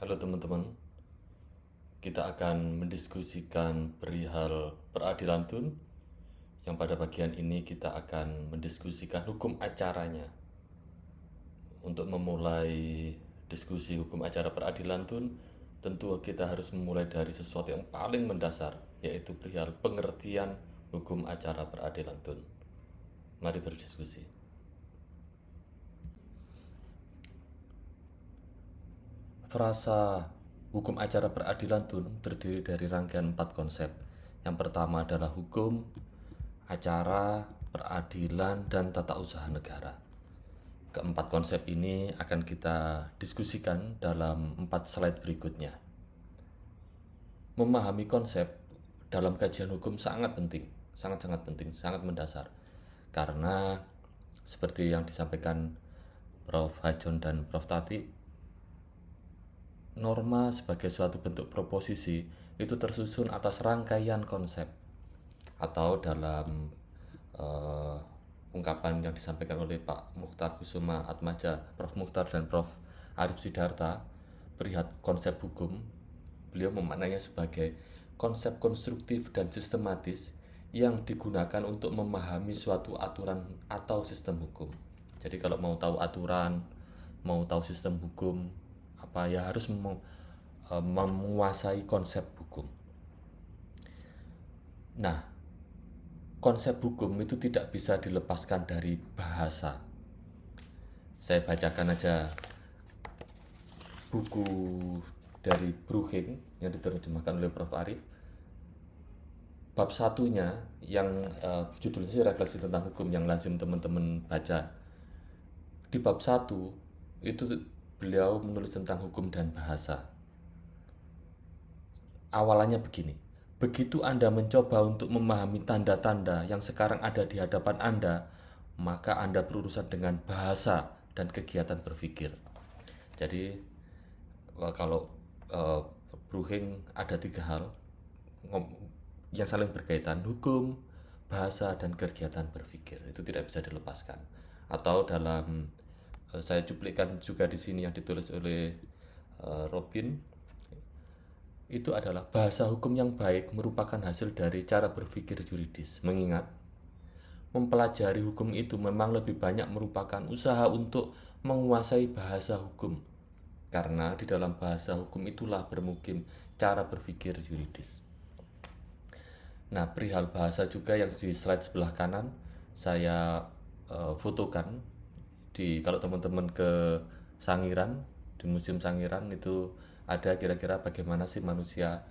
Halo teman-teman, kita akan mendiskusikan perihal peradilan tun yang pada bagian ini kita akan mendiskusikan hukum acaranya. Untuk memulai diskusi hukum acara peradilan tun, tentu kita harus memulai dari sesuatu yang paling mendasar, yaitu perihal pengertian hukum acara peradilan tun. Mari berdiskusi. Frasa hukum acara peradilan tun terdiri dari rangkaian 4 konsep. Yang pertama adalah hukum, acara, peradilan, dan tata usaha negara. Keempat konsep ini akan kita diskusikan dalam 4 slide berikutnya. Memahami konsep dalam kajian hukum sangat penting, sangat-sangat penting, sangat mendasar. Karena seperti yang disampaikan Prof. Hajon dan Prof. Tati, norma sebagai suatu bentuk proposisi itu tersusun atas rangkaian konsep, atau dalam ungkapan yang disampaikan oleh Pak Mukhtar Kusuma Atmaja, Prof. Mukhtar dan Prof. Arif Sidarta perihal konsep hukum, beliau memaknainya sebagai konsep konstruktif dan sistematis yang digunakan untuk memahami suatu aturan atau sistem hukum. Jadi kalau mau tahu aturan, mau tahu sistem hukum, apa ya harus menguasai konsep hukum. Nah, konsep hukum itu tidak bisa dilepaskan dari bahasa. Saya bacakan aja buku dari Bruching yang diterjemahkan oleh Prof. Arif. Bab satunya yang judulnya refleksi tentang hukum yang lazim teman-teman baca. Di bab 1 itu beliau menulis tentang hukum dan bahasa. Awalannya begini. Begitu Anda mencoba untuk memahami tanda-tanda yang sekarang ada di hadapan Anda, maka Anda berurusan dengan bahasa dan kegiatan berpikir. Jadi kalau Bruching ada 3 hal yang saling berkaitan: hukum, bahasa, dan kegiatan berpikir. Itu tidak bisa dilepaskan. Atau dalam saya cuplikan juga di sini yang ditulis oleh Robin, itu adalah bahasa hukum yang baik merupakan hasil dari cara berpikir yuridis. Mengingat mempelajari hukum itu memang lebih banyak merupakan usaha untuk menguasai bahasa hukum, karena di dalam bahasa hukum itulah bermukim cara berpikir yuridis. Nah, perihal bahasa juga yang di slide sebelah kanan saya fotokan. Kalau teman-teman ke Sangiran, di Museum Sangiran itu ada kira-kira bagaimana sih manusia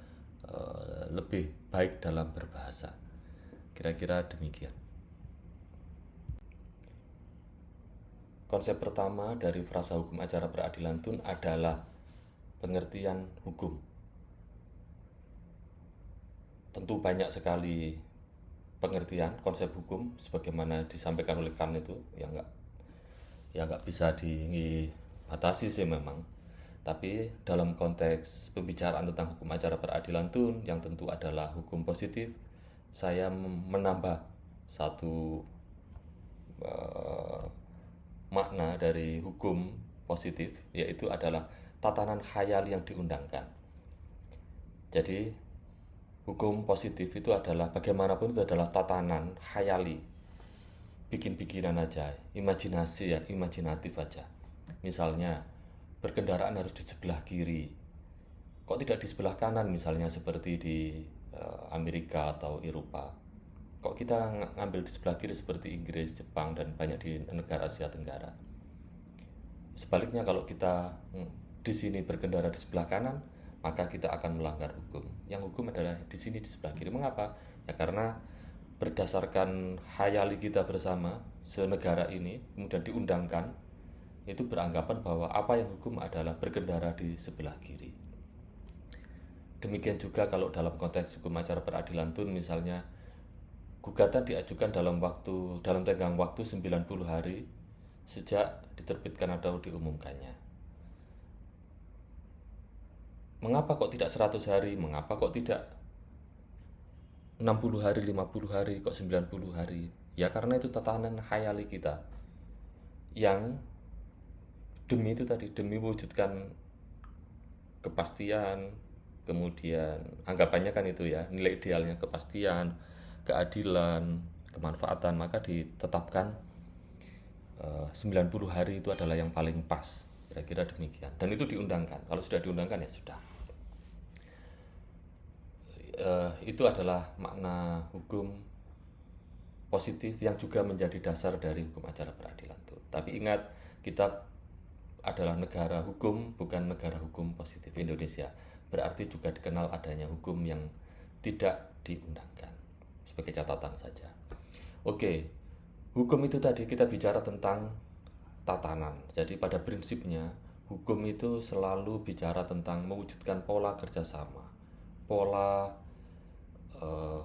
lebih baik dalam berbahasa. Kira-kira demikian. Konsep pertama dari frasa hukum acara peradilan tun adalah pengertian hukum. Tentu banyak sekali pengertian konsep hukum sebagaimana disampaikan oleh Kant itu yang nggak bisa dibatasi sih memang. Tapi dalam konteks pembicaraan tentang hukum acara peradilan tun yang tentu adalah hukum positif, saya menambah satu makna dari hukum positif, yaitu adalah tatanan khayal yang diundangkan. Jadi hukum positif itu adalah bagaimanapun itu adalah tatanan khayali, bikin-bikinan aja, imajinasi ya, imajinatif aja. Misalnya berkendaraan harus di sebelah kiri, kok tidak di sebelah kanan, misalnya seperti di Amerika atau Eropa. Kok kita ngambil di sebelah kiri seperti Inggris, Jepang, dan banyak di negara Asia Tenggara. Sebaliknya kalau kita di sini berkendara di sebelah kanan, maka kita akan melanggar hukum. Yang hukum adalah di sini di sebelah kiri. Mengapa? Ya karena berdasarkan khayali kita bersama senegara ini kemudian diundangkan, itu beranggapan bahwa apa yang hukum adalah berkendara di sebelah kiri. Demikian juga kalau dalam konteks hukum acara peradilan tun, misalnya gugatan diajukan dalam tenggang waktu 90 hari sejak diterbitkan atau diumumkannya. Mengapa kok tidak 100 hari? Mengapa kok tidak 60 hari, 50 hari, kok 90 hari? Ya karena itu tatanan khayali kita yang demi itu tadi, demi mewujudkan kepastian, kemudian anggapannya kan itu ya, nilai idealnya kepastian, keadilan, kemanfaatan, maka ditetapkan 90 hari itu adalah yang paling pas, kira-kira demikian. Dan itu diundangkan. Kalau sudah diundangkan ya sudah. Itu adalah makna hukum positif yang juga menjadi dasar dari hukum acara peradilan itu. Tapi ingat, kita adalah negara hukum, bukan negara hukum positif. Indonesia berarti juga dikenal adanya hukum yang tidak diundangkan. Sebagai catatan saja. Oke, hukum itu tadi kita bicara tentang tatanan. Jadi pada prinsipnya hukum itu selalu bicara tentang mewujudkan pola kerjasama, pola eh,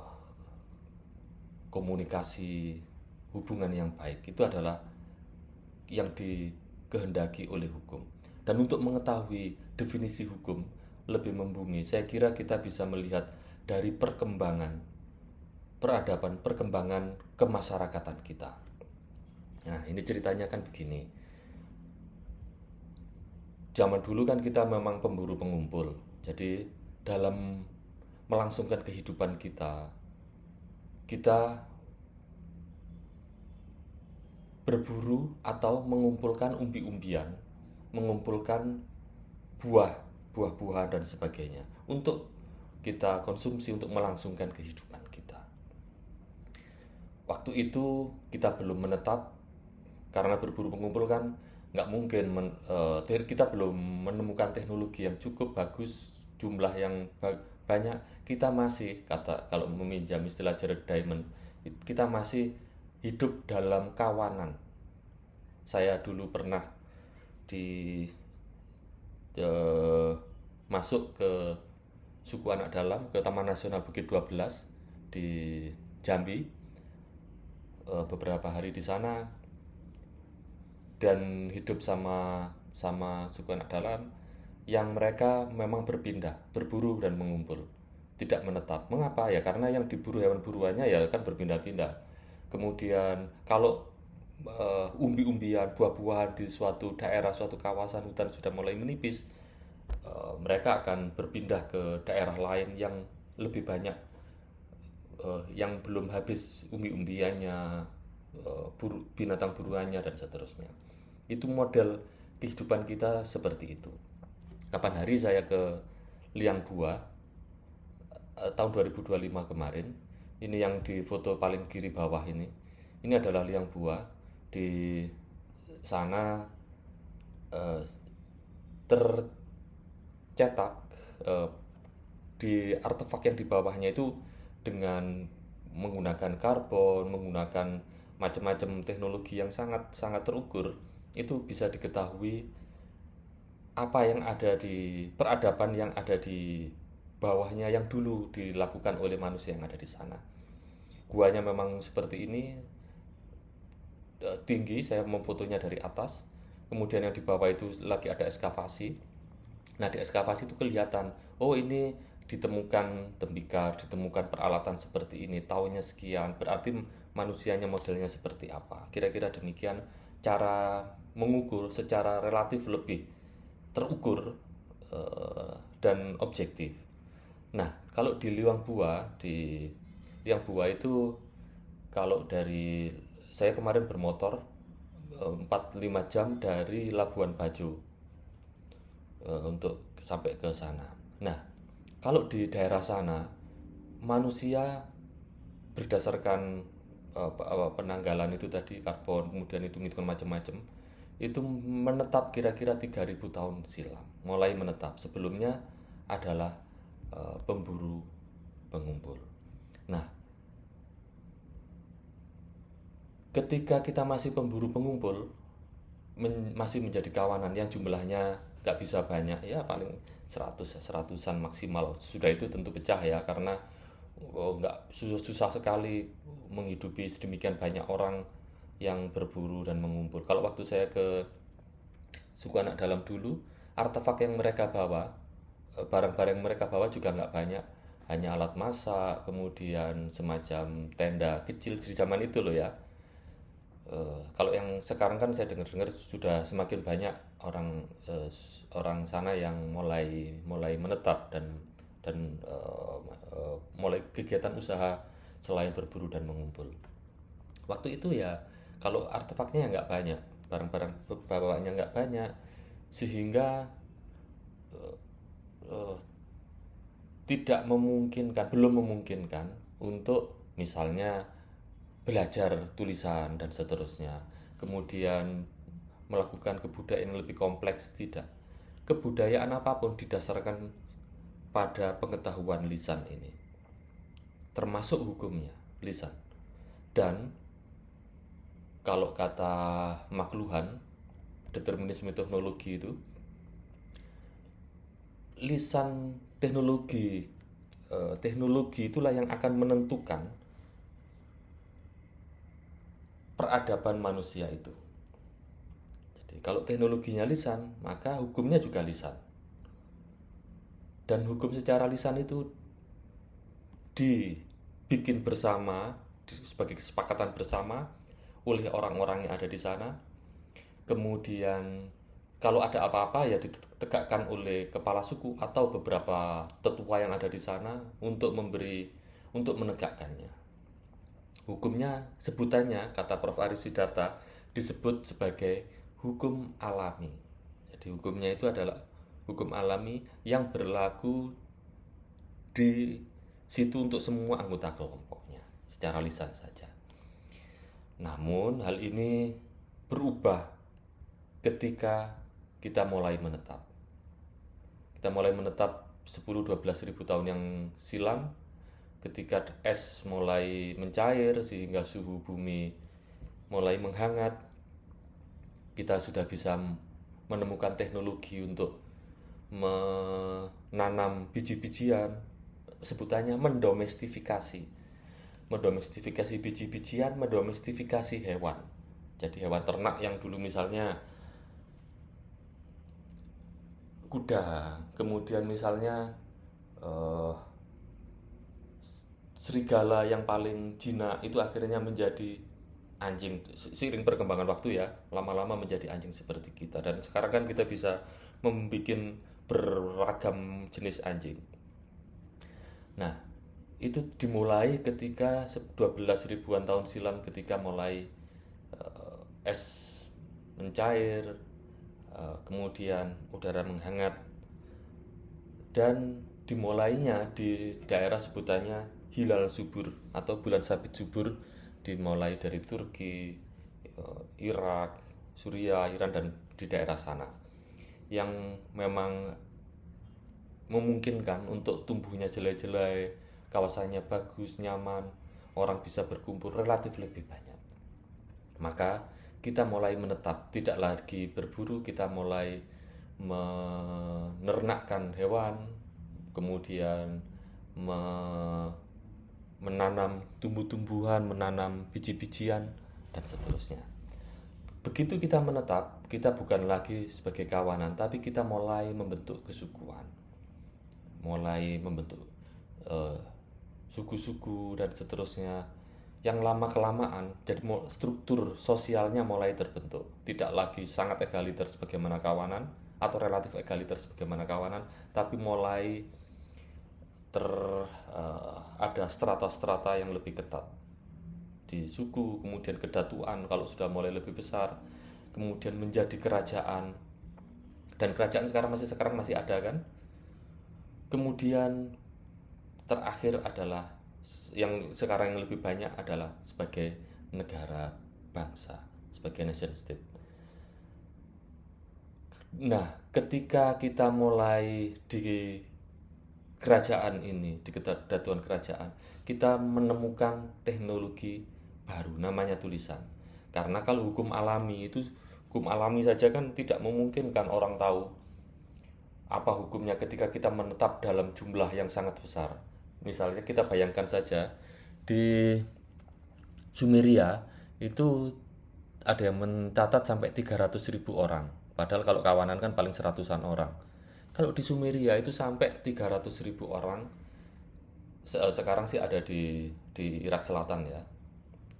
komunikasi, hubungan yang baik. Itu adalah yang dikehendaki oleh hukum. Dan untuk mengetahui definisi hukum lebih membumi, saya kira kita bisa melihat dari perkembangan peradaban, perkembangan kemasyarakatan kita. Nah, ini ceritanya kan begini. Zaman dulu kan kita memang pemburu pengumpul. Jadi dalam melangsungkan kehidupan kita, kita berburu atau mengumpulkan umbi-umbian, mengumpulkan buah-buahan dan sebagainya untuk kita konsumsi untuk melangsungkan kehidupan kita. Waktu itu kita belum menetap, karena berburu pengumpul kan nggak mungkin kita belum menemukan teknologi yang cukup bagus, jumlah yang banyak. Kita masih, kata kalau meminjam istilah Jared Diamond, kita masih hidup dalam kawanan. Saya dulu pernah di masuk ke suku anak dalam, ke Taman Nasional Bukit 12 di Jambi, beberapa hari di sana, dan hidup sama suku anak dalam yang mereka memang berpindah, berburu dan mengumpul, tidak menetap. Mengapa? Ya karena yang diburu hewan buruannya ya kan berpindah-pindah. Kemudian kalau umbi-umbian, buah-buahan di suatu daerah, suatu kawasan hutan sudah mulai menipis, mereka akan berpindah ke daerah lain yang lebih banyak, yang belum habis umbi-umbiannya, binatang buruannya dan seterusnya. Itu model kehidupan kita seperti itu. Kapan hari saya ke Liang Bua tahun 2025 kemarin. Ini yang di foto paling kiri bawah ini. Ini adalah Liang Bua. Di sana tercetak di artefak yang di bawahnya itu dengan menggunakan karbon, menggunakan macam-macam teknologi yang sangat terukur, itu bisa diketahui apa yang ada di peradaban yang ada di bawahnya yang dulu dilakukan oleh manusia yang ada di sana. Guanya memang seperti ini, tinggi, saya memfotonya dari atas. Kemudian yang di bawah itu lagi ada ekskavasi. Nah, di ekskavasi itu kelihatan, oh ini ditemukan tembikar, ditemukan peralatan seperti ini, tahunnya sekian, berarti manusianya modelnya seperti apa. Kira-kira demikian cara mengukur secara relatif lebih terukur dan objektif. Nah, kalau di Liang Bua, itu kalau dari saya kemarin bermotor 4-5 jam dari Labuan Bajo untuk sampai ke sana. Nah, kalau di daerah sana manusia berdasarkan penanggalan itu tadi, karbon, kemudian itu menghitung macam-macam, itu menetap kira-kira 3000 tahun silam, mulai menetap. Sebelumnya adalah pemburu pengumpul. Nah, ketika kita masih pemburu pengumpul, masih menjadi kawanan yang jumlahnya nggak bisa banyak, ya paling 100-an maksimal. Sudah itu tentu pecah ya, karena nggak susah sekali menghidupi sedemikian banyak orang yang berburu dan mengumpul. Kalau waktu saya ke suku anak dalam dulu, artefak yang mereka bawa, barang-barang yang mereka bawa juga nggak banyak, hanya alat masak, kemudian semacam tenda kecil di zaman itu loh ya. Kalau yang sekarang kan saya dengar-dengar sudah semakin banyak orang sana yang mulai mulai menetap dan mulai kegiatan usaha selain berburu dan mengumpul. Waktu itu ya kalau artefaknya nggak banyak, barang-barang bawaannya nggak banyak, sehingga eh, tidak memungkinkan, belum memungkinkan untuk misalnya belajar tulisan dan seterusnya. Kemudian melakukan kebudayaan yang lebih kompleks, tidak. Kebudayaan apapun didasarkan pada pengetahuan lisan ini, termasuk hukumnya, lisan. Dan kalau kata McLuhan, determinisme teknologi itu, lisan teknologi teknologi itulah yang akan menentukan peradaban manusia itu. Jadi kalau teknologinya lisan, maka hukumnya juga lisan. Dan hukum secara lisan itu dibikin bersama sebagai kesepakatan bersama oleh orang-orang yang ada di sana. Kemudian kalau ada apa-apa ya ditegakkan oleh kepala suku atau beberapa tetua yang ada di sana untuk menegakkannya. Hukumnya, sebutannya kata Prof. Arif Sidarta, disebut sebagai hukum alami. Jadi hukumnya itu adalah hukum alami yang berlaku di situ untuk semua anggota kelompoknya secara lisan saja. Namun hal ini berubah ketika kita mulai menetap. Kita mulai menetap 10-12 ribu tahun yang silam, ketika es mulai mencair sehingga suhu bumi mulai menghangat. Kita sudah bisa menemukan teknologi untuk menanam biji-bijian, sebutannya mendomestifikasi. Mendomestifikasi biji-bijian, mendomestifikasi hewan. Jadi hewan ternak yang dulu misalnya kuda, kemudian misalnya serigala yang paling jinak itu akhirnya menjadi anjing. Seiring perkembangan waktu ya, lama-lama menjadi anjing seperti kita. Dan sekarang kan kita bisa membuat beragam jenis anjing. Nah, itu dimulai ketika 12 ribuan tahun silam, ketika mulai es mencair, kemudian udara menghangat, dan dimulainya di daerah sebutannya hilal subur atau bulan sabit subur, dimulai dari Turki, Irak, Suriah, Iran, dan di daerah sana yang memang memungkinkan untuk tumbuhnya jelai-jelai, kawasannya bagus, nyaman, orang bisa berkumpul relatif lebih banyak. Maka kita mulai menetap, tidak lagi berburu, kita mulai menernakkan hewan, kemudian menanam tumbuh-tumbuhan, menanam biji-bijian, dan seterusnya. Begitu kita menetap, kita bukan lagi sebagai kawanan, tapi kita mulai membentuk kesukuan, mulai membentuk suku-suku dan seterusnya, yang lama-kelamaan jadi struktur sosialnya mulai terbentuk, tidak lagi sangat egaliter sebagaimana kawanan atau relatif egaliter sebagaimana kawanan, tapi mulai ada strata-strata yang lebih ketat di suku, kemudian kedatuan kalau sudah mulai lebih besar, kemudian menjadi kerajaan, dan kerajaan sekarang masih ada kan. Kemudian terakhir adalah yang sekarang yang lebih banyak adalah sebagai negara bangsa, sebagai nation state. Nah, ketika kita mulai di kerajaan ini, di kedatuan kerajaan, kita menemukan teknologi baru namanya tulisan. Karena kalau hukum alami saja kan tidak memungkinkan orang tahu apa hukumnya ketika kita menetap dalam jumlah yang sangat besar. Misalnya kita bayangkan saja di Sumeria itu ada yang mencatat sampai 300.000 orang. Padahal kalau kawanan kan paling seratusan orang. Kalau di Sumeria itu sampai 300.000 orang. Sekarang sih ada di Irak Selatan ya.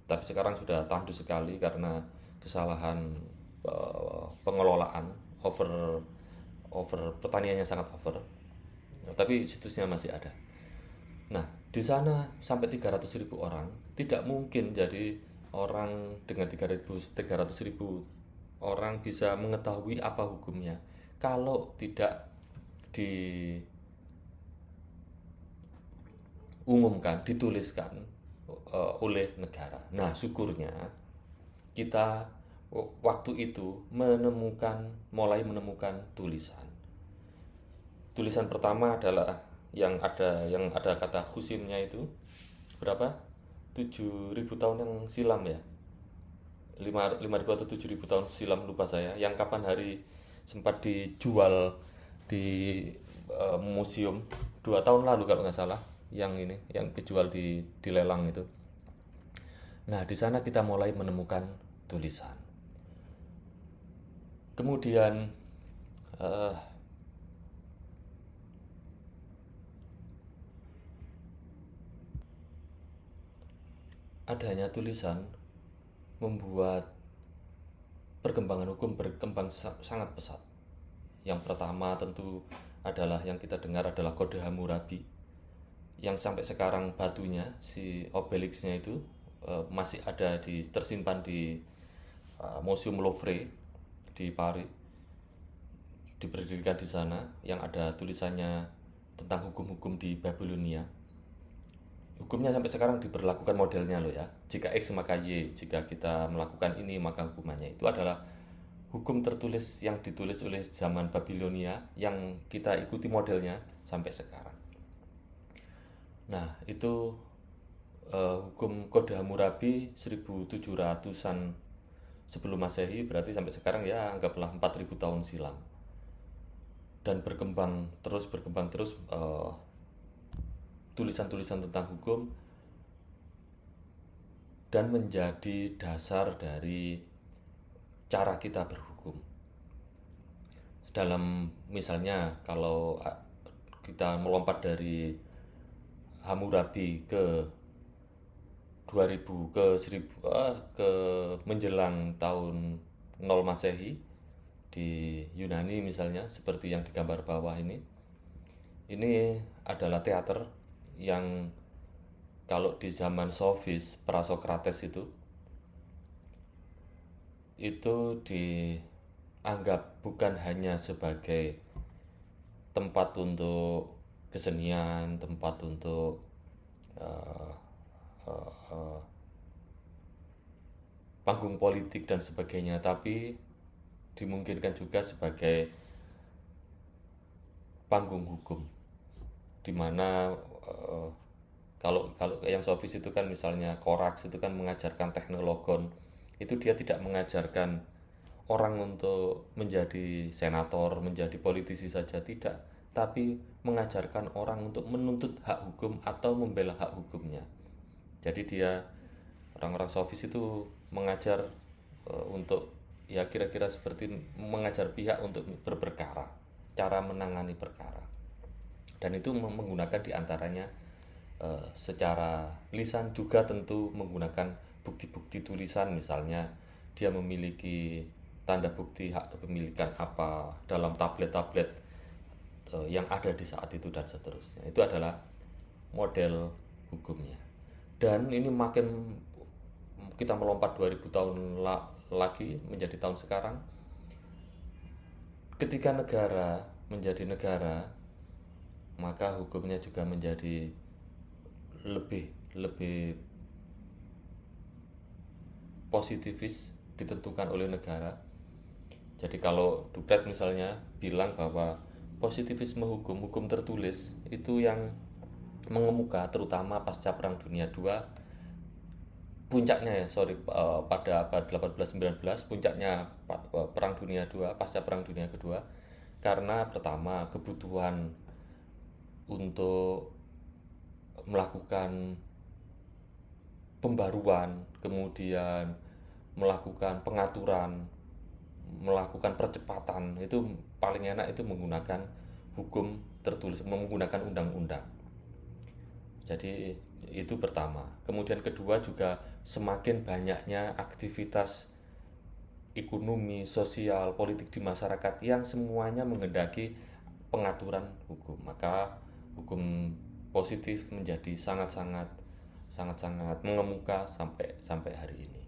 Tapi sekarang sudah tandus sekali karena kesalahan pengelolaan, over over pertaniannya sangat over. Tapi situsnya masih ada. Nah, di sana sampai 300.000 orang, tidak mungkin jadi orang dengan 300.000 orang bisa mengetahui apa hukumnya kalau tidak diumumkan, dituliskan oleh negara. Nah, syukurnya kita waktu itu mulai menemukan tulisan. Tulisan pertama adalah yang ada kata husimnya itu berapa? 7.000 tahun yang silam ya. 5.000 atau 7.000 tahun silam, lupa saya. Yang kapan hari sempat dijual di museum 2 tahun lalu kalau nggak salah. Yang ini yang dijual di lelang itu. Nah, di sana kita mulai menemukan tulisan. Kemudian eh, adanya tulisan membuat perkembangan hukum berkembang sangat pesat. Yang pertama tentu adalah yang kita dengar adalah Kode Hammurabi, yang sampai sekarang batunya, si obelixnya itu masih ada tersimpan di Museum Louvre di Paris, diberdirikan di sana, yang ada tulisannya tentang hukum-hukum di Babilonia. Hukumnya sampai sekarang diberlakukan modelnya loh ya. Jika X maka Y, jika kita melakukan ini maka hukumannya. Itu adalah hukum tertulis yang ditulis oleh zaman Babilonia yang kita ikuti modelnya sampai sekarang. Nah, itu hukum Kode Hammurabi 1700-an sebelum Masehi, berarti sampai sekarang ya anggaplah 4.000 tahun silam. Dan berkembang terus tulisan-tulisan tentang hukum dan menjadi dasar dari cara kita berhukum. Dalam misalnya kalau kita melompat dari Hammurabi ke 2000 ke 1000 ke menjelang tahun 0 Masehi di Yunani misalnya, seperti yang digambar bawah ini adalah teater yang kalau di zaman Sofis, Prasokrates itu dianggap bukan hanya sebagai tempat untuk kesenian, tempat untuk uh, uh, uh, panggung politik dan sebagainya, tapi dimungkinkan juga sebagai panggung hukum, di mana kalau kalau yang Sofis itu kan misalnya Koraks itu kan mengajarkan teknologon, itu dia tidak mengajarkan orang untuk menjadi senator, menjadi politisi saja, tidak, tapi mengajarkan orang untuk menuntut hak hukum atau membela hak hukumnya. Jadi orang-orang Sofis itu mengajar untuk ya kira-kira seperti mengajar pihak untuk berperkara, cara menangani perkara. Dan itu menggunakan diantaranya secara lisan, juga tentu menggunakan bukti-bukti tulisan, misalnya dia memiliki tanda bukti hak kepemilikan apa dalam tablet-tablet yang ada di saat itu dan seterusnya. Itu adalah model hukumnya. Dan ini makin kita melompat 2000 tahun lagi menjadi tahun sekarang, ketika negara menjadi negara, maka hukumnya juga menjadi lebih lebih positifis, ditentukan oleh negara. Jadi kalau Duprat misalnya bilang bahwa positivisme hukum tertulis itu yang mengemuka terutama pasca Perang Dunia II, puncaknya ya pada abad 18-19, puncaknya Perang Dunia II, pasca Perang Dunia Kedua, karena pertama kebutuhan untuk melakukan pembaruan, kemudian melakukan pengaturan, melakukan percepatan, itu paling enak itu menggunakan hukum tertulis, menggunakan undang-undang. Jadi itu pertama. Kemudian kedua juga semakin banyaknya aktivitas ekonomi, sosial, politik di masyarakat yang semuanya menghendaki pengaturan hukum. Maka hukum positif menjadi sangat-sangat mengemuka sampai sampai hari ini.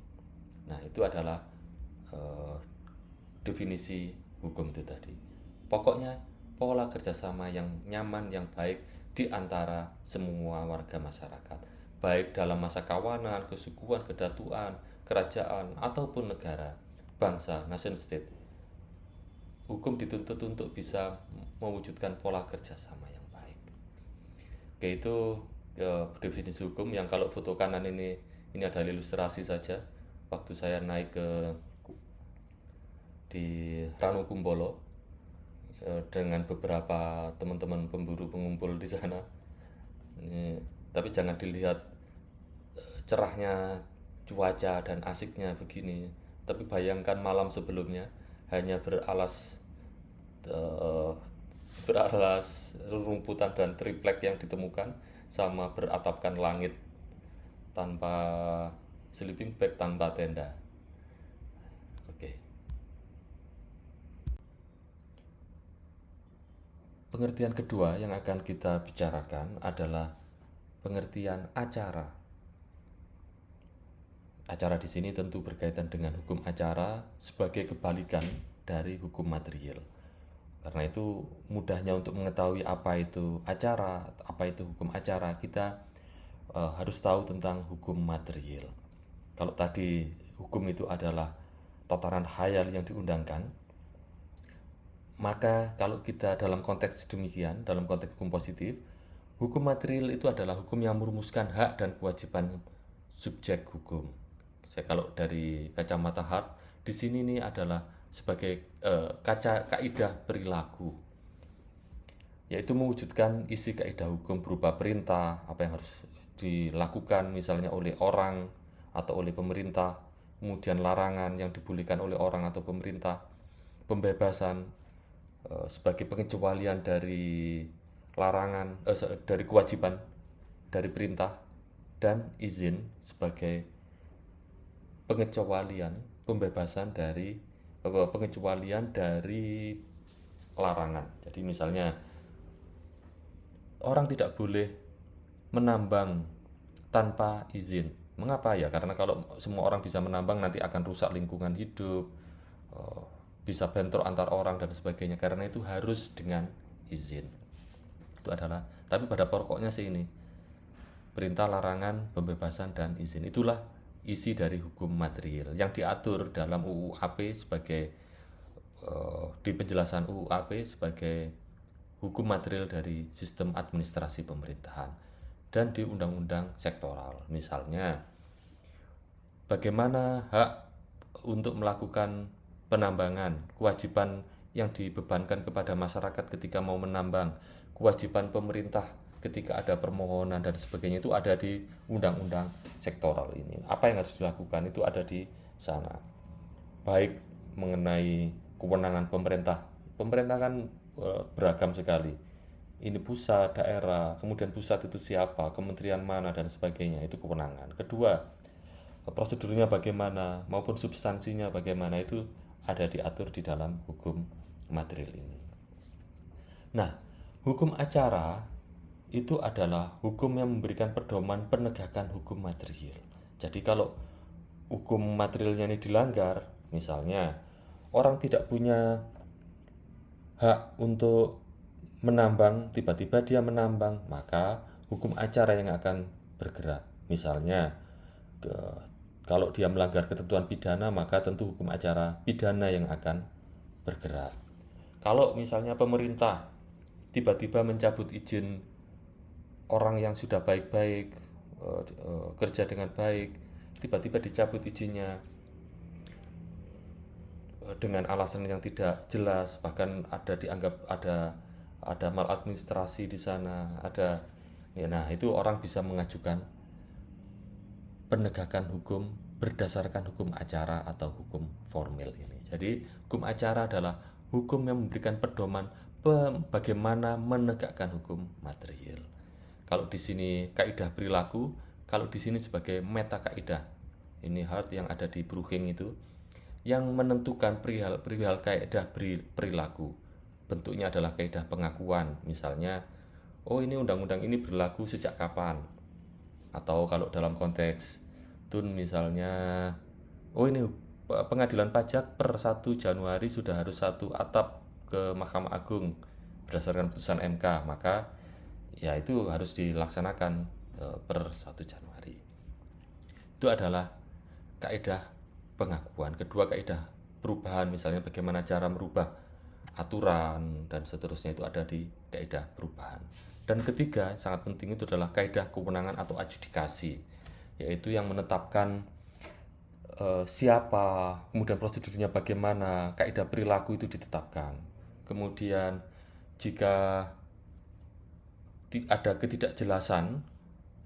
Nah, itu adalah eh, definisi hukum itu tadi. Pokoknya pola kerjasama yang nyaman, yang baik di antara semua warga masyarakat, baik dalam masa kawanan, kesukuan, kedatuan, kerajaan, ataupun negara, bangsa, nation state. Hukum dituntut untuk bisa mewujudkan pola kerjasama yang baik. Oke, itu definisi hukum yang kalau foto kanan ini adalah ilustrasi saja. Waktu saya naik di Ranukumbolo dengan beberapa teman-teman pemburu pengumpul di sana. Tapi jangan dilihat cerahnya cuaca dan asiknya begini. Tapi bayangkan malam sebelumnya hanya eh, beralas rerumputan dan triplek yang ditemukan, sama beratapkan langit tanpa sleeping bag, tanpa tenda. Oke. Pengertian kedua yang akan kita bicarakan adalah pengertian acara. Acara di sini tentu berkaitan dengan hukum acara sebagai kebalikan dari hukum material. Karena itu mudahnya untuk mengetahui apa itu acara, apa itu hukum acara, kita harus tahu tentang hukum material. Kalau tadi hukum itu adalah tataran khayal yang diundangkan, maka kalau kita dalam konteks demikian, dalam konteks hukum positif, hukum material itu adalah hukum yang merumuskan hak dan kewajiban subjek hukum. Kalau dari kacamata hard, di sini nih adalah sebagai kaidah perilaku, yaitu mewujudkan isi kaidah hukum berupa perintah, apa yang harus dilakukan misalnya oleh orang atau oleh pemerintah, kemudian larangan yang dibolehkan oleh orang atau pemerintah, pembebasan sebagai pengecualian dari larangan, dari kewajiban dari perintah, dan izin sebagai pengecualian, pembebasan dari pengecualian dari larangan. Jadi misalnya orang tidak boleh menambang tanpa izin. Mengapa ya? Karena kalau semua orang bisa menambang nanti akan rusak lingkungan hidup, bisa bentrok antar orang dan sebagainya. Karena itu harus dengan izin. Itu adalah, tapi pada pokoknya sih ini perintah, larangan, pembebasan, dan izin. Itulah isi dari hukum material yang diatur dalam UU AP sebagai di penjelasan UU AP sebagai hukum material dari sistem administrasi pemerintahan, dan di undang-undang sektoral. Misalnya bagaimana hak untuk melakukan penambangan, kewajiban yang dibebankan kepada masyarakat ketika mau menambang, kewajiban pemerintah ketika ada permohonan dan sebagainya, itu ada di undang-undang sektoral ini. Apa yang harus dilakukan itu ada di sana. Baik mengenai kewenangan pemerintah. Pemerintah kan beragam sekali. Ini pusat, daerah, kemudian pusat itu siapa, kementerian mana dan sebagainya, itu kewenangan. Kedua, prosedurnya bagaimana maupun substansinya bagaimana, itu ada diatur di dalam hukum material ini. Nah, hukum acara itu adalah hukum yang memberikan pedoman penegakan hukum material. Jadi kalau hukum materialnya ini dilanggar, misalnya orang tidak punya hak untuk menambang, tiba-tiba dia menambang, maka hukum acara yang akan bergerak. Misalnya kalau dia melanggar ketentuan pidana, maka tentu hukum acara pidana yang akan bergerak. Kalau misalnya pemerintah tiba-tiba mencabut izin orang yang sudah baik-baik, kerja dengan baik, tiba-tiba dicabut izinnya dengan alasan yang tidak jelas, bahkan ada dianggap ada maladministrasi di sana, ada ya, nah itu orang bisa mengajukan penegakan hukum berdasarkan hukum acara atau hukum formil ini. Jadi hukum acara adalah hukum yang memberikan pedoman bagaimana menegakkan hukum material. Kalau di sini kaidah perilaku, kalau di sini sebagai meta kaidah. Ini Hart yang ada di Brookings itu yang menentukan perihal kaidah perilaku. Bentuknya adalah kaidah pengakuan. Misalnya, oh ini undang-undang ini berlaku sejak kapan? Atau kalau dalam konteks TUN misalnya, oh ini pengadilan pajak per 1 Januari sudah harus satu atap ke Mahkamah Agung berdasarkan putusan MK, maka ya itu harus dilaksanakan per 1 Januari. Itu adalah kaidah pengakuan. Kedua, kaidah perubahan, misalnya bagaimana cara merubah aturan dan seterusnya, itu ada di kaidah perubahan. Dan ketiga, sangat penting, itu adalah kaidah kewenangan atau adjudikasi, yaitu yang menetapkan siapa, kemudian prosedurnya bagaimana, kaidah perilaku itu ditetapkan. Kemudian jika ada ketidakjelasan,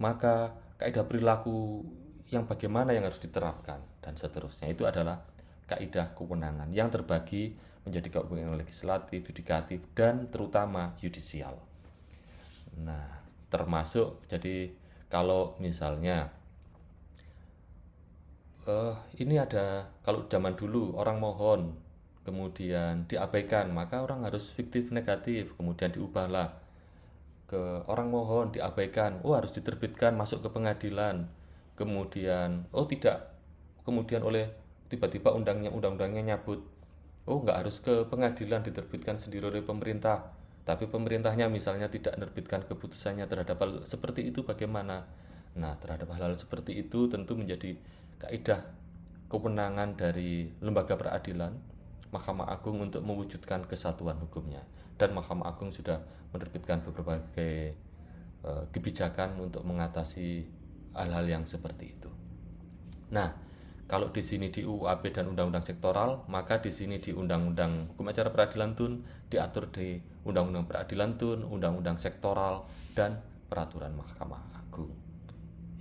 maka kaidah perilaku yang bagaimana yang harus diterapkan dan seterusnya. Itu adalah kaidah kewenangan yang terbagi menjadi kewenangan legislatif, yudikatif, dan terutama yudisial. Nah, termasuk jadi kalau misalnya ini ada, kalau zaman dulu orang mohon kemudian diabaikan, maka orang harus fiktif negatif, kemudian diubahlah ke orang mohon diabaikan, oh harus diterbitkan masuk ke pengadilan, kemudian oh tidak, kemudian oleh tiba-tiba undang-undangnya nyabut, oh nggak harus ke pengadilan, diterbitkan sendiri oleh pemerintah, tapi pemerintahnya misalnya tidak menerbitkan keputusannya terhadap hal seperti itu bagaimana. Nah, terhadap hal-hal seperti itu tentu menjadi kaidah kewenangan dari lembaga peradilan, Mahkamah Agung, untuk mewujudkan kesatuan hukumnya. Dan Mahkamah Agung sudah menerbitkan beberapa kebijakan untuk mengatasi hal-hal yang seperti itu. Nah, kalau di sini di UUAP dan Undang-Undang Sektoral, maka di sini di Undang-Undang Hukum Acara Peradilan TUN diatur di Undang-Undang Peradilan TUN, Undang-Undang Sektoral, dan Peraturan Mahkamah Agung.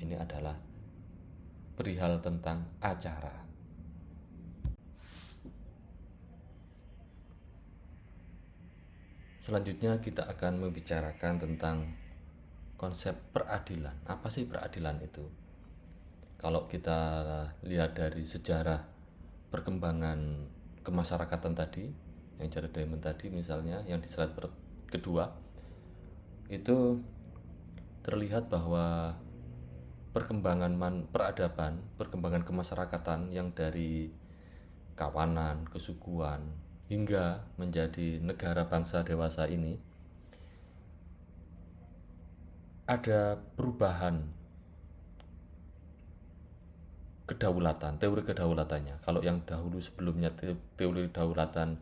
Ini adalah perihal tentang acara. Selanjutnya kita akan membicarakan tentang konsep peradilan. Apa sih peradilan itu? Kalau kita lihat dari sejarah perkembangan kemasyarakatan tadi, yang Jared Diamond tadi misalnya, yang di slide kedua, itu terlihat bahwa perkembangan peradaban, perkembangan kemasyarakatan yang dari kawanan, kesukuan, hingga menjadi negara bangsa dewasa ini, ada perubahan kedaulatan, teori kedaulatannya. Kalau yang dahulu sebelumnya teori kedaulatan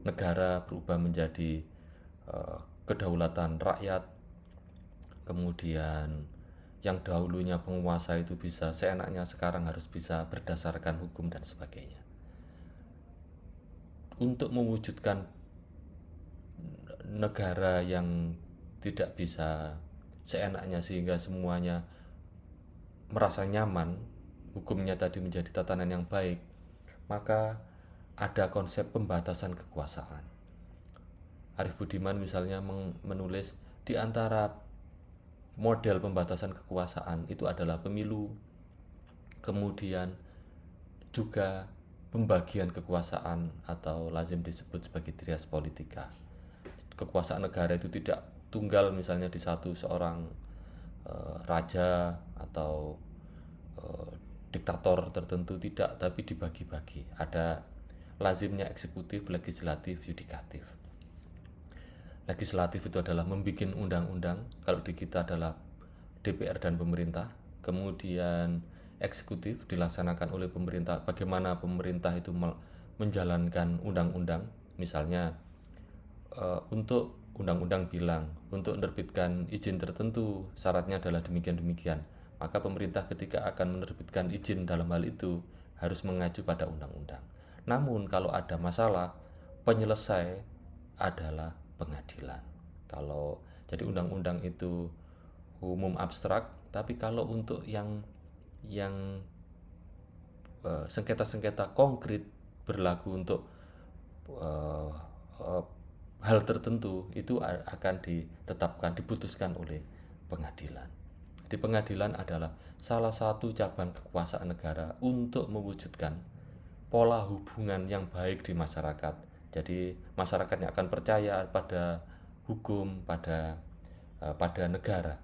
negara berubah menjadi kedaulatan rakyat, kemudian yang dahulunya penguasa itu bisa seenaknya, sekarang harus bisa berdasarkan hukum dan sebagainya. Untuk mewujudkan negara yang tidak bisa seenaknya sehingga semuanya merasa nyaman, hukumnya tadi menjadi tatanan yang baik, maka ada konsep pembatasan kekuasaan. Arif Budiman misalnya menulis di antara model pembatasan kekuasaan itu adalah pemilu, kemudian juga pembagian kekuasaan atau lazim disebut sebagai trias politika. Kekuasaan negara itu tidak tunggal, misalnya di seorang raja atau diktator tertentu, tidak, tapi dibagi-bagi. Ada lazimnya eksekutif, legislatif, yudikatif. Legislatif itu adalah membuat undang-undang, kalau di kita adalah DPR dan pemerintah. Kemudian eksekutif dilaksanakan oleh pemerintah, bagaimana pemerintah itu menjalankan undang-undang. Misalnya untuk undang-undang bilang untuk menerbitkan izin tertentu syaratnya adalah demikian-demikian, maka pemerintah ketika akan menerbitkan izin dalam hal itu harus mengacu pada undang-undang. Namun kalau ada masalah, penyelesai adalah pengadilan. Kalau jadi undang-undang itu umum abstrak, tapi kalau untuk yang sengketa-sengketa konkret berlaku untuk hal tertentu, itu akan ditetapkan, diputuskan oleh pengadilan. Jadi pengadilan adalah salah satu cabang kekuasaan negara untuk mewujudkan pola hubungan yang baik di masyarakat. Jadi masyarakatnya akan percaya pada hukum, pada negara.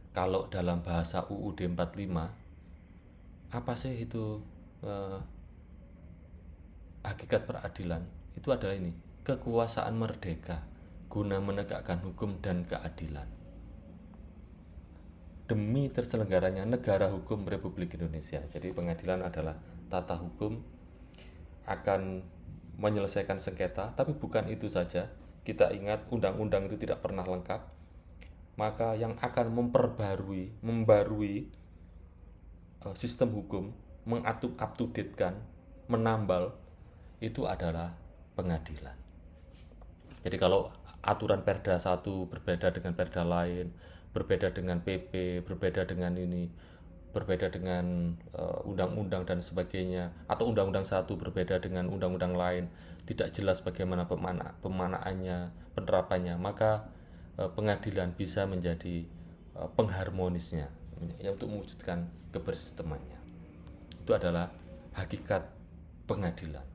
Kalau dalam bahasa UUD 45, apa sih itu hakikat peradilan? Itu adalah ini, kekuasaan merdeka guna menegakkan hukum dan keadilan demi terselenggaranya negara hukum Republik Indonesia. Jadi pengadilan adalah tata hukum, akan menyelesaikan sengketa, tapi bukan itu saja. Kita ingat undang-undang itu tidak pernah lengkap, maka yang akan membarui sistem hukum, up-to-date-kan, menambal, itu adalah pengadilan. Jadi kalau aturan Perda 1 berbeda dengan Perda lain, berbeda dengan PP, berbeda dengan ini, berbeda dengan undang-undang dan sebagainya, atau undang-undang 1 berbeda dengan undang-undang lain, tidak jelas bagaimana pemanaannya, penerapannya, maka pengadilan bisa menjadi pengharmonisnya untuk mewujudkan kebersistemannya. Itu adalah hakikat pengadilan.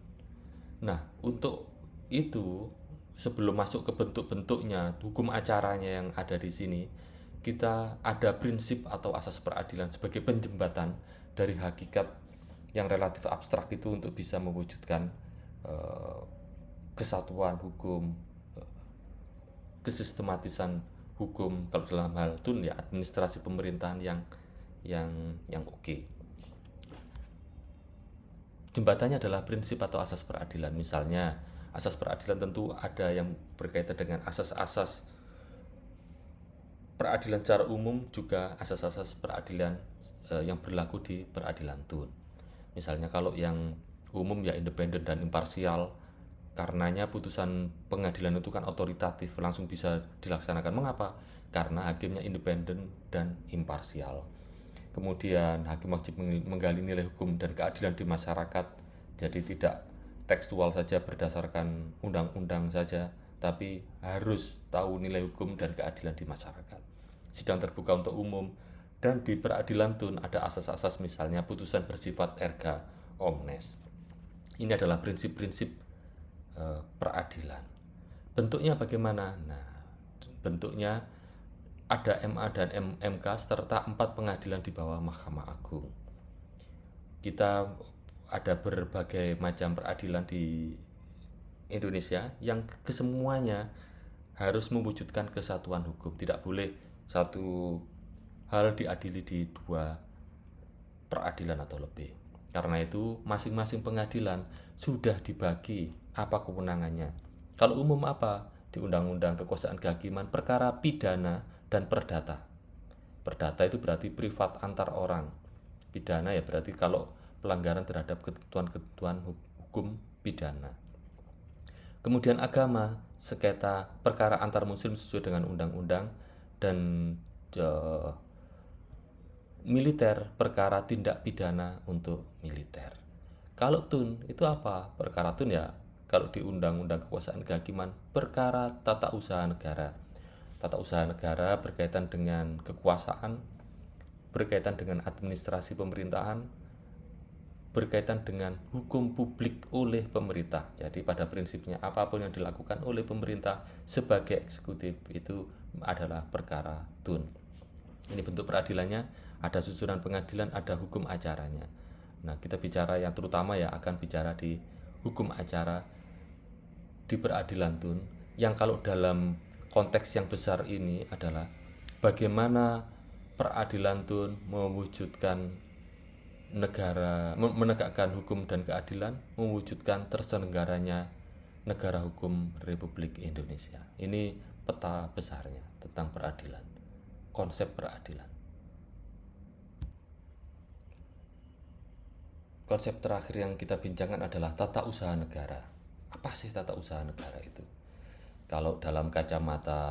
Nah, untuk itu sebelum masuk ke bentuk-bentuknya, hukum acaranya yang ada di sini, kita ada prinsip atau asas peradilan sebagai penjembatan dari hakikat yang relatif abstrak itu untuk bisa mewujudkan kesatuan hukum, kesistematisan hukum kalau dalam hal itu ya administrasi pemerintahan yang oke. Jembatannya adalah prinsip atau asas peradilan. Misalnya, asas peradilan tentu ada yang berkaitan dengan asas-asas peradilan secara umum, juga asas-asas peradilan yang berlaku di peradilan tun. Misalnya kalau yang umum ya independen dan imparsial, karenanya putusan pengadilan itu kan otoritatif, langsung bisa dilaksanakan. Mengapa? Karena hakimnya independen dan imparsial. Kemudian hakim wajib menggali nilai hukum dan keadilan di masyarakat, jadi tidak tekstual saja berdasarkan undang-undang saja, tapi harus tahu nilai hukum dan keadilan di masyarakat. Sidang terbuka untuk umum, dan di peradilan tun ada asas-asas, misalnya putusan bersifat erga omnes. Ini adalah prinsip-prinsip peradilan. Bentuknya bagaimana? Nah, bentuknya ada MA dan MK serta 4 pengadilan di bawah Mahkamah Agung. Kita ada berbagai macam peradilan di Indonesia yang kesemuanya harus mewujudkan kesatuan hukum. Tidak boleh satu hal diadili di 2 peradilan atau lebih. Karena itu masing-masing pengadilan sudah dibagi apa kewenangannya. Kalau umum apa? Di Undang-Undang Kekuasaan Kehakiman, perkara pidana dan perdata. Perdata itu berarti privat antar orang. Pidana ya berarti kalau pelanggaran terhadap ketentuan-ketentuan hukum pidana. Kemudian agama, sengketa perkara antar muslim sesuai dengan undang-undang, dan militer, perkara tindak pidana untuk militer. Kalau tun itu apa? Perkara tun ya kalau di Undang-Undang Kekuasaan Kehakiman, perkara tata usaha negara. Tata usaha negara berkaitan dengan kekuasaan, berkaitan dengan administrasi pemerintahan, berkaitan dengan hukum publik oleh pemerintah. Jadi pada prinsipnya apapun yang dilakukan oleh pemerintah sebagai eksekutif itu adalah perkara tun. Ini bentuk peradilannya, ada susunan pengadilan, ada hukum acaranya. Nah, kita bicara yang terutama ya akan bicara di hukum acara di peradilan tun, yang kalau dalam konteks yang besar ini adalah bagaimana peradilan tun mewujudkan negara, menegakkan hukum dan keadilan, mewujudkan terselenggaranya negara hukum Republik Indonesia. Ini peta besarnya tentang peradilan, konsep peradilan. Konsep terakhir yang kita bincangkan adalah tata usaha negara. Apa sih tata usaha negara itu? Kalau dalam kacamata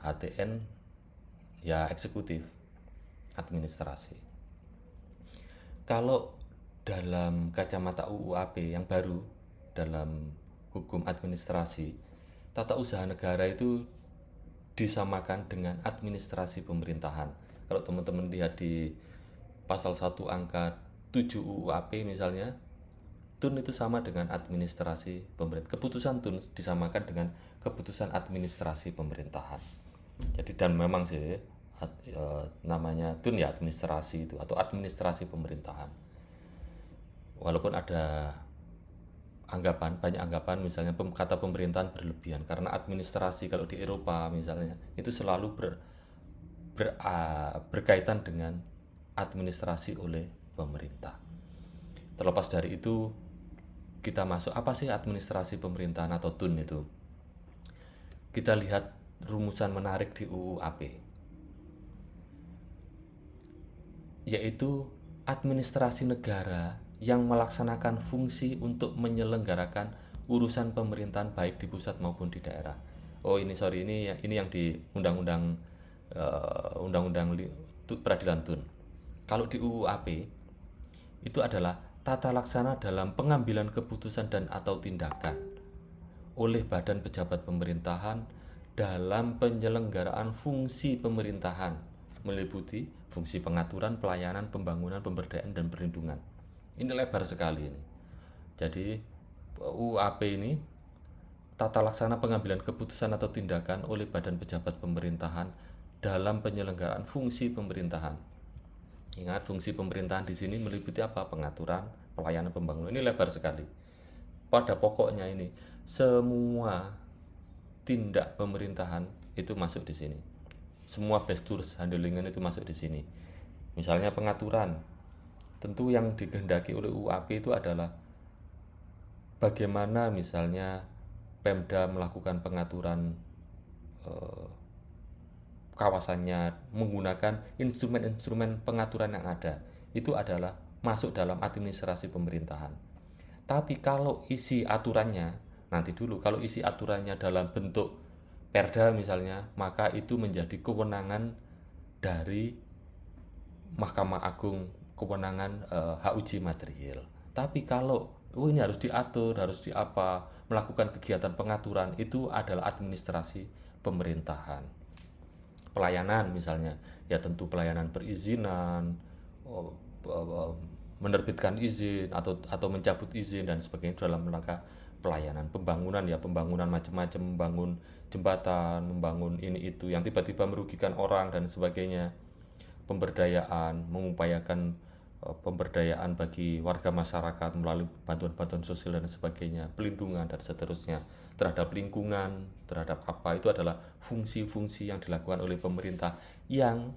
HTN ya eksekutif, administrasi. Kalau dalam kacamata UUAP yang baru dalam hukum administrasi, tata usaha negara itu disamakan dengan administrasi pemerintahan. Kalau teman-teman lihat di pasal 1 angka 7 UU AP misalnya, TUN itu sama dengan administrasi pemerintah. Keputusan TUN disamakan dengan keputusan administrasi pemerintahan. Jadi dan memang sih namanya TUN ya administrasi itu atau administrasi pemerintahan. Walaupun ada banyak anggapan misalnya kata pemerintahan berlebihan karena administrasi kalau di Eropa misalnya itu selalu berkaitan dengan administrasi oleh pemerintah. Terlepas dari itu, kita masuk apa sih administrasi pemerintahan atau TUN itu? Kita lihat rumusan menarik di UU AP, yaitu administrasi negara yang melaksanakan fungsi untuk menyelenggarakan urusan pemerintahan baik di pusat maupun di daerah. Ini yang di undang-undang peradilan TUN. Kalau di UU AP itu adalah tata laksana dalam pengambilan keputusan dan atau tindakan oleh badan pejabat pemerintahan dalam penyelenggaraan fungsi pemerintahan meliputi fungsi pengaturan, pelayanan, pembangunan, pemberdayaan, dan perlindungan. Ini lebar sekali ini. Jadi UAP ini tata laksana pengambilan keputusan atau tindakan oleh badan pejabat pemerintahan dalam penyelenggaraan fungsi pemerintahan. Ingat, fungsi pemerintahan di sini meliputi apa? Pengaturan, pelayanan, pembangunan. Ini lebar sekali. Pada pokoknya ini semua tindak pemerintahan itu masuk di sini. Semua gestures handlingan itu masuk di sini. Misalnya pengaturan, tentu yang dikehendaki oleh UAP itu adalah bagaimana misalnya Pemda melakukan pengaturan kawasannya menggunakan instrumen-instrumen pengaturan yang ada. Itu adalah masuk dalam administrasi pemerintahan. Tapi kalau isi aturannya, kalau isi aturannya dalam bentuk perda misalnya, maka itu menjadi kewenangan dari Mahkamah Agung, kewenangan hak uji material. Tapi kalau ini harus diatur, melakukan kegiatan pengaturan, itu adalah administrasi pemerintahan. Pelayanan misalnya, ya tentu pelayanan perizinan, menerbitkan izin atau mencabut izin dan sebagainya dalam rangka pelayanan. Pembangunan ya pembangunan macam-macam, membangun jembatan, membangun ini itu yang tiba-tiba merugikan orang dan sebagainya. Pemberdayaan, mengupayakan pemberdayaan bagi warga masyarakat melalui bantuan-bantuan sosial dan sebagainya, pelindungan dan seterusnya terhadap lingkungan, terhadap apa, itu adalah fungsi-fungsi yang dilakukan oleh pemerintah yang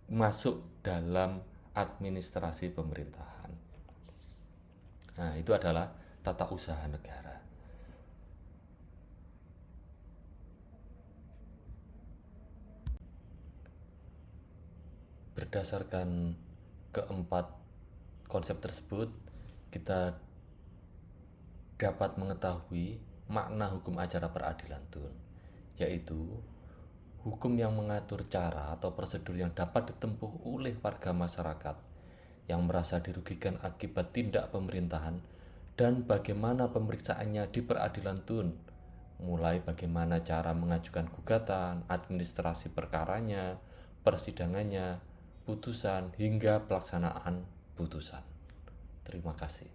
masuk dalam administrasi pemerintahan. Nah, itu adalah tata usaha negara. Berdasarkan keempat konsep tersebut, kita dapat mengetahui makna hukum acara peradilan TUN, yaitu hukum yang mengatur cara atau prosedur yang dapat ditempuh oleh warga masyarakat yang merasa dirugikan akibat tindak pemerintahan dan bagaimana pemeriksaannya di peradilan TUN, mulai bagaimana cara mengajukan gugatan, administrasi perkaranya, persidangannya, putusan, hingga pelaksanaan putusan. Terima kasih.